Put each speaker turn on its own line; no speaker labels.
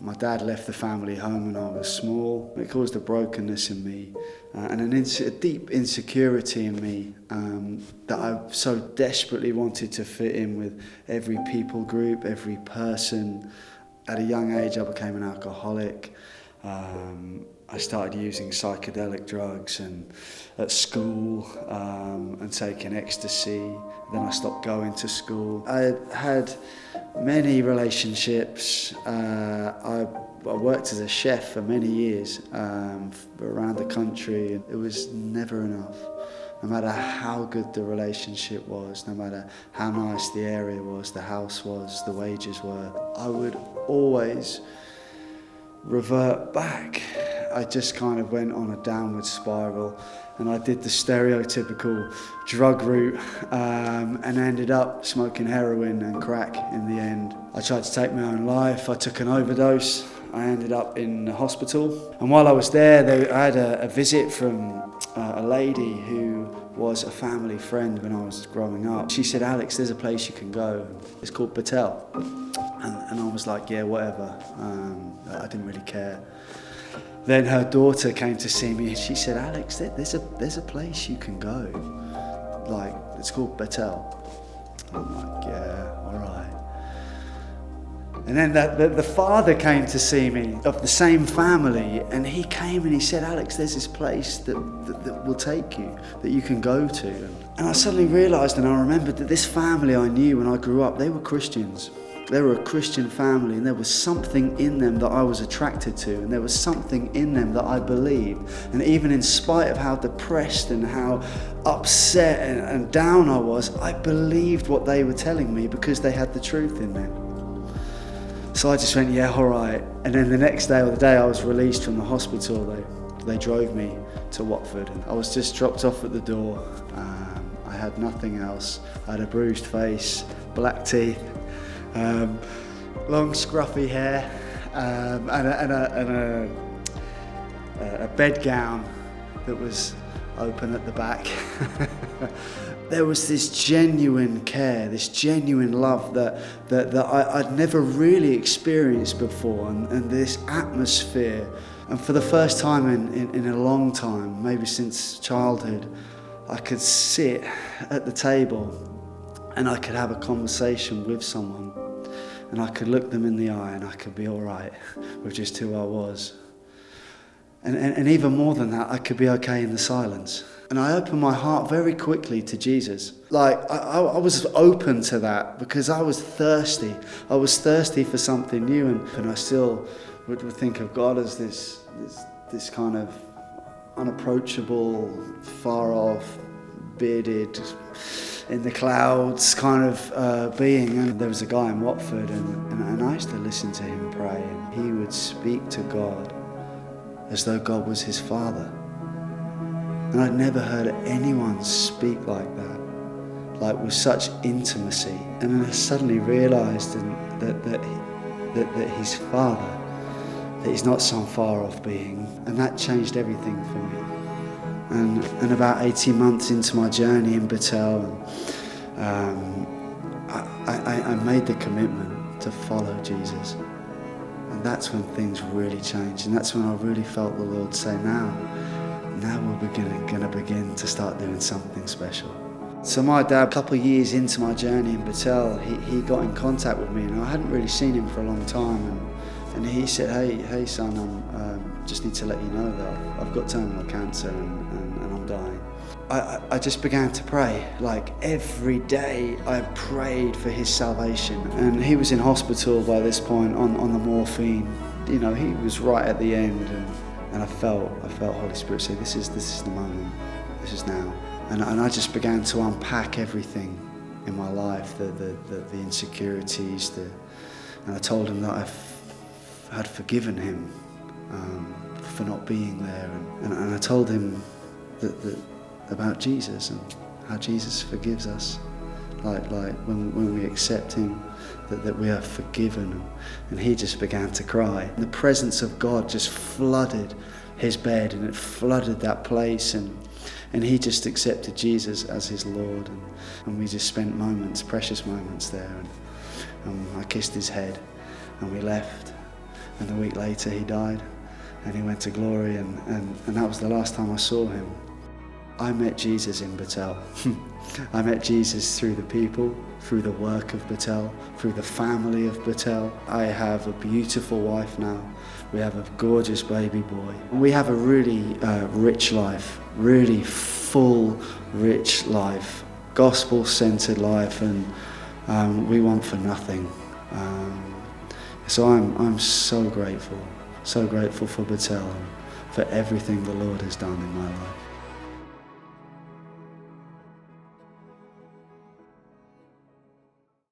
My dad left the family home when I was small. It caused a brokenness in me and a deep insecurity in me that I so desperately wanted to fit in with every people group, every person. At a young age, I became an alcoholic. I started using psychedelic drugs and at school and taking ecstasy. Then I stopped going to school. I had many relationships. I worked as a chef for many years around the country. It was never enough. No matter how good the relationship was, no matter how nice the area was, the house was, the wages were, I would always revert back. I just kind of went on a downward spiral, and I did the stereotypical drug route and ended up smoking heroin and crack in the end. I tried to take my own life. I took an overdose. I ended up in the hospital, and while I was there, I had a visit from a lady who was a family friend when I was growing up. She said, "Alex, there's a place you can go. It's called Betel." And I was like, yeah, whatever. I didn't really care. Then her daughter came to see me and she said, "Alex, there's a place you can go. Like, it's called Betel." I'm like, yeah, all right. And then the father came to see me of the same family, and he came and he said, "Alex, there's this place that will take you, that you can go to." And I suddenly realised and I remembered that this family I knew when I grew up, they were Christians. They were a Christian family, and there was something in them that I was attracted to, and there was something in them that I believed. And even in spite of how depressed and how upset and down I was, I believed what they were telling me because they had the truth in them. So I just went, yeah, all right. And then the next day or the day I was released from the hospital, they drove me to Watford. I was just dropped off at the door. I had nothing else. I had a bruised face, black teeth, long scruffy hair, and a bed gown that was open at the back. There was this genuine care, this genuine love that I'd never really experienced before, and this atmosphere. And for the first time in a long time, maybe since childhood, I could sit at the table and I could have a conversation with someone, and I could look them in the eye and I could be all right with just who I was. And even more than that, I could be okay in the silence. And I opened my heart very quickly to Jesus. Like, I was open to that because I was thirsty. I was thirsty for something new, and I still would think of God as this kind of unapproachable, far off, bearded, in the clouds kind of being. And there was a guy in Watford, and I used to listen to him pray, and he would speak to God as though God was his father. And I'd never heard anyone speak like that, like with such intimacy. And then I suddenly realised that he's father, that he's not some far off being. And that changed everything for me. And about 18 months into my journey in Betel, I made the commitment to follow Jesus. And that's when things really changed. And that's when I really felt the Lord say, now we're going to begin to start doing something special. So my dad, a couple of years into my journey in Betel, he got in contact with me, and I hadn't really seen him for a long time. And he said, hey son, just need to let you know that I've got terminal cancer and I'm dying. I just began to pray. Like every day I prayed for his salvation. And he was in hospital by this point on the morphine. You know, he was right at the end, and I felt Holy Spirit say, this is the moment, this is now. And I just began to unpack everything in my life, the insecurities, and I told him that I had forgiven him for not being there, and I told him that about Jesus and how Jesus forgives us, like when we accept him, that we are forgiven. And he just began to cry. And the presence of God just flooded his bed, and it flooded that place, and he just accepted Jesus as his Lord, and we just spent precious moments there, and I kissed his head, and we left. And a week later he died, and he went to glory, and that was the last time I saw him. I met Jesus in Betel. I met Jesus through the people, through the work of Betel, through the family of Betel. I have a beautiful wife now. We have a gorgeous baby boy. We have a really rich life, really full, rich life, gospel-centered life, and we want for nothing. So I'm so grateful for Betel and for everything the Lord has done in my life.